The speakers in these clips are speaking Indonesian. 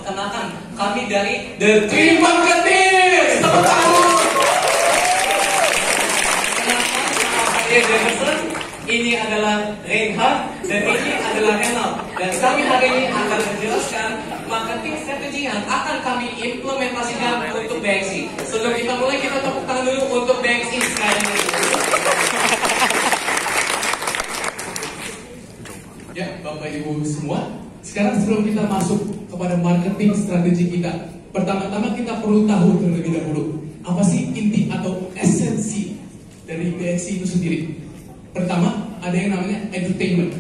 Perkenalkan, kami dari The Team Marketing. Tepuk tangan. Saya Jefferson, ini adalah Reinhard, dan ini adalah Renald. Dan kami hari ini akan menjelaskan marketing strategi yang akan kami implementasikan untuk BXC. Sebelum kita mulai, kita tepuk tangan dulu untuk BXC sekali lagi. Ya, Bapak Ibu semua, sekarang sebelum kita masuk kepada marketing strategi kita, pertama-tama kita perlu tahu terlebih dahulu apa sih inti atau esensi dari BXC itu sendiri. Pertama, ada yang namanya edutainment.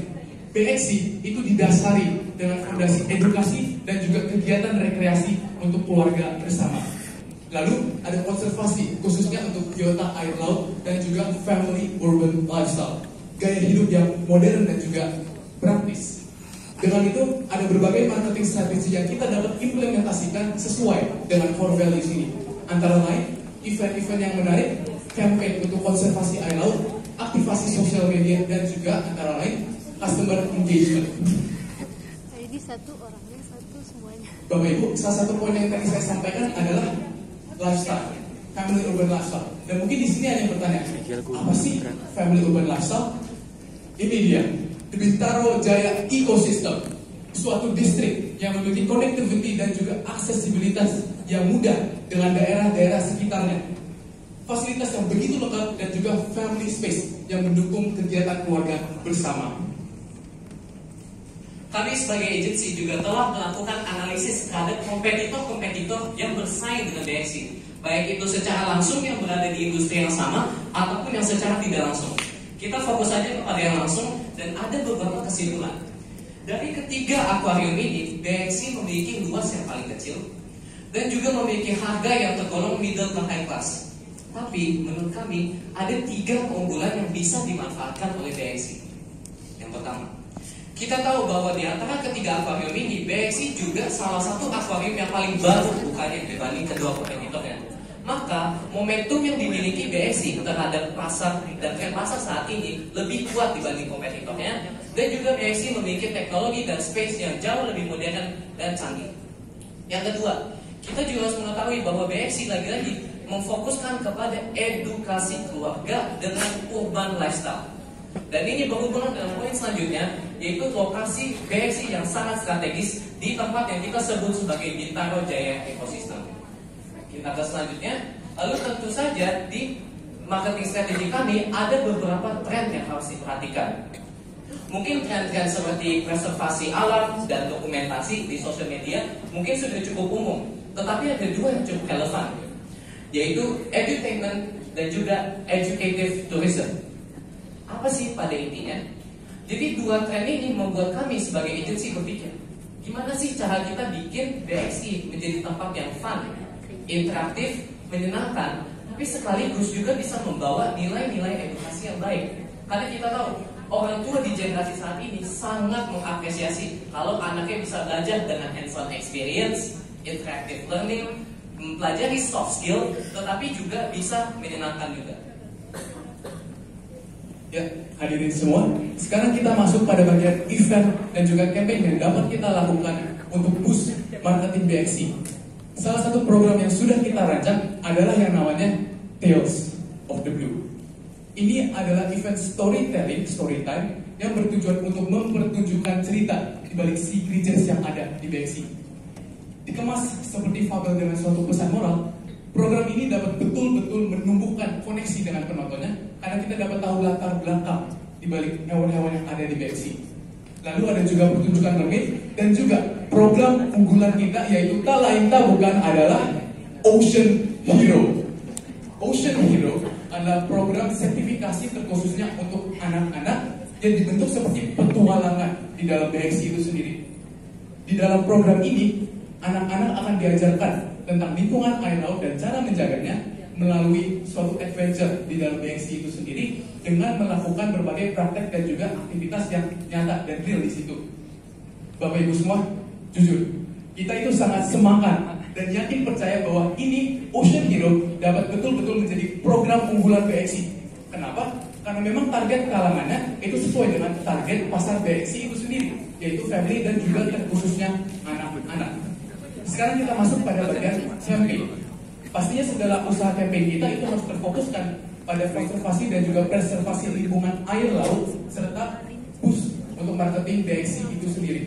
BXC itu didasari dengan fondasi edukasi dan juga kegiatan rekreasi untuk keluarga bersama. Lalu ada konservasi, khususnya untuk biota air laut dan juga family urban lifestyle, gaya hidup yang modern dan juga praktis. Dengan itu, ada berbagai marketing strategi yang kita dapat implementasikan sesuai dengan core values ini. Antara lain, event-event yang menarik, campaign untuk konservasi air laut, aktivasi sosial media, dan juga antara lain customer engagement. Jadi satu orangnya, satu semuanya. Bapak Ibu, salah satu poin yang tadi saya sampaikan adalah lifestyle, family urban lifestyle. Dan mungkin di sini ada yang bertanya, apa sih family urban lifestyle? Ini dia, the Bintaro Jaya Ecosystem, suatu distrik yang memiliki connectivity dan juga aksesibilitas yang mudah dengan daerah-daerah sekitarnya. Fasilitas yang begitu lengkap dan juga family space yang mendukung kegiatan keluarga bersama. Kami sebagai agensi juga telah melakukan analisis terhadap kompetitor-kompetitor yang bersaing dengan BXC, baik itu secara langsung yang berada di industri yang sama ataupun yang secara tidak langsung. Kita fokus saja kepada yang langsung dan ada beberapa kesimpulan. Dari ketiga akuarium ini, BXC memiliki luas yang paling kecil dan juga memiliki harga yang tergolong middle ke high class. Tapi menurut kami ada 3 keunggulan yang bisa dimanfaatkan oleh BXC. Yang pertama, kita tahu bahwa di antara ketiga akuarium ini, BXC juga salah satu akuarium yang paling baru bukanya dibanding kedua kompetitornya. Maka momentum yang dimiliki BXC terhadap pasar dan tren pasar saat ini lebih kuat dibanding kompetitornya, dan juga BXC memiliki teknologi dan space yang jauh lebih modern dan canggih. Yang kedua, kita juga harus mengetahui bahwa BXC lagi-lagi memfokuskan kepada edukasi keluarga dengan urban lifestyle. Dan ini berhubungan dengan poin selanjutnya, yaitu lokasi BXC yang sangat strategis di tempat yang kita sebut sebagai Bintaro Jaya Ecosystem. Kita ke selanjutnya, lalu tentu saja di marketing strategi kami ada beberapa tren yang harus diperhatikan. Mungkin tren-tren seperti preservasi alam dan dokumentasi di sosial media mungkin sudah cukup umum, tetapi ada 2 yang cukup relevan, yaitu edutainment dan juga educative tourism. Apa sih pada intinya? Jadi 2 tren ini membuat kami sebagai agensi berpikir, gimana sih cara kita bikin BXC menjadi tempat yang fun, interaktif, menyenangkan, tapi sekaligus juga bisa membawa nilai-nilai edukasi yang baik. Karena kita tahu, orang tua di generasi saat ini sangat mengapresiasi kalau anaknya bisa belajar dengan hands-on experience, interactive learning, mempelajari soft skill, tetapi juga bisa menyenangkan juga. Ya, hadirin semua, sekarang kita masuk pada bagian event dan juga campaign yang dapat kita lakukan untuk boost marketing BXC. Salah satu program yang sudah kita rancang adalah yang namanya Tales of the Blue. Ini adalah event storytime yang bertujuan untuk mempertunjukkan cerita di balik sea creatures yang ada di BXC. Dikemas seperti fabel dengan suatu pesan moral, program ini dapat betul-betul menumbuhkan koneksi dengan penontonnya karena kita dapat tahu latar belakang di balik hewan-hewan yang ada di BXC. Lalu ada juga pertunjukan mermaid dan juga program unggulan kita yaitu tak lain tak bukan adalah Ocean Hero. Ocean Hero adalah program sertifikasi terkhususnya untuk anak-anak yang dibentuk seperti petualangan di dalam BXC itu sendiri. Di dalam program ini, anak-anak akan diajarkan tentang lingkungan air laut dan cara menjaganya melalui suatu adventure di dalam BXC itu sendiri dengan melakukan berbagai praktek dan juga aktivitas yang nyata dan real di situ. Bapak Ibu semua, jujur, kita itu sangat semangat dan yakin percaya bahwa ini Ocean Hero dapat betul-betul menjadi program unggulan BXC. Kenapa? Karena memang target kalangannya itu sesuai dengan target pasar BXC itu sendiri, yaitu family dan juga terkhususnya anak-anak. Sekarang kita masuk pada bagian campaign. Pastinya segala usaha campaign kita itu harus terfokuskan pada konservasi dan juga preservasi lingkungan air laut serta boost untuk marketing BXC itu sendiri.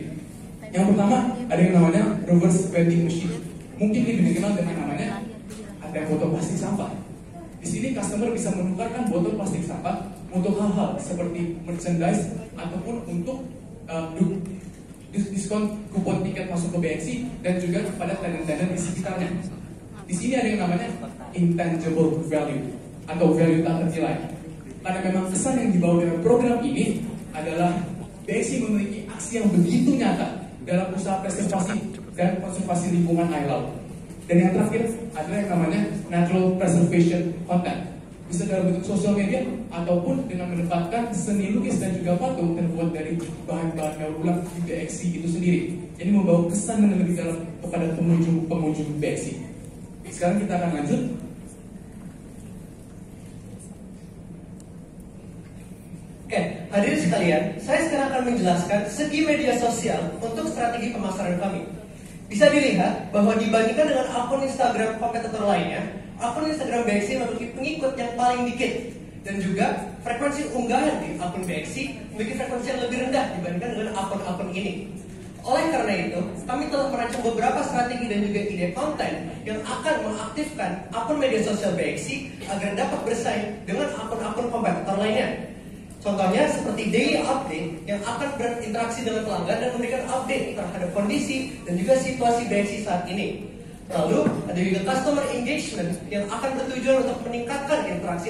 Yang pertama ada yang namanya reverse vending machine. Mungkin lebih dikenal dengan namanya ada botol plastik sampah. Di sini customer bisa menukarkan botol plastik sampah untuk hal-hal seperti merchandise ataupun untuk diskon kupon tiket masuk ke BXC dan juga kepada tenant-tenant di sekitarnya. Di sini ada yang namanya intangible value atau value tak ternilai. Karena memang kesan yang dibawa dengan program ini adalah BXC memiliki aksi yang begitu nyata dalam usaha preservasi dan konservasi lingkungan air laut. Dan yang terakhir adalah yang namanya natural preservation content. Bisa dalam bentuk sosial media ataupun dengan menempatkan seni lukis dan juga patung terbuat dari bahan-bahan daur ulang di BXC itu sendiri. Jadi membawa kesan yang lebih dalam kepada pengunjung BXC. Sekarang kita akan lanjut. Oke, hadirin sekalian, saya sekarang akan menjelaskan segi media sosial untuk strategi pemasaran kami. Bisa dilihat bahwa dibandingkan dengan akun Instagram kompetitor lainnya, akun Instagram BXC memiliki pengikut yang paling dikit. Dan juga frekuensi unggahan di akun BXC memiliki frekuensi yang lebih rendah dibandingkan dengan akun-akun ini. Oleh karena itu, kami telah merancang beberapa strategi dan juga ide konten yang akan mengaktifkan akun media sosial BXC agar dapat bersaing dengan akun-akun kompetitor lainnya. Contohnya seperti daily update yang akan berinteraksi dengan pelanggan dan memberikan update terhadap kondisi dan juga situasi BXC saat ini. Lalu ada juga customer engagement yang akan bertujuan untuk meningkatkan interaksi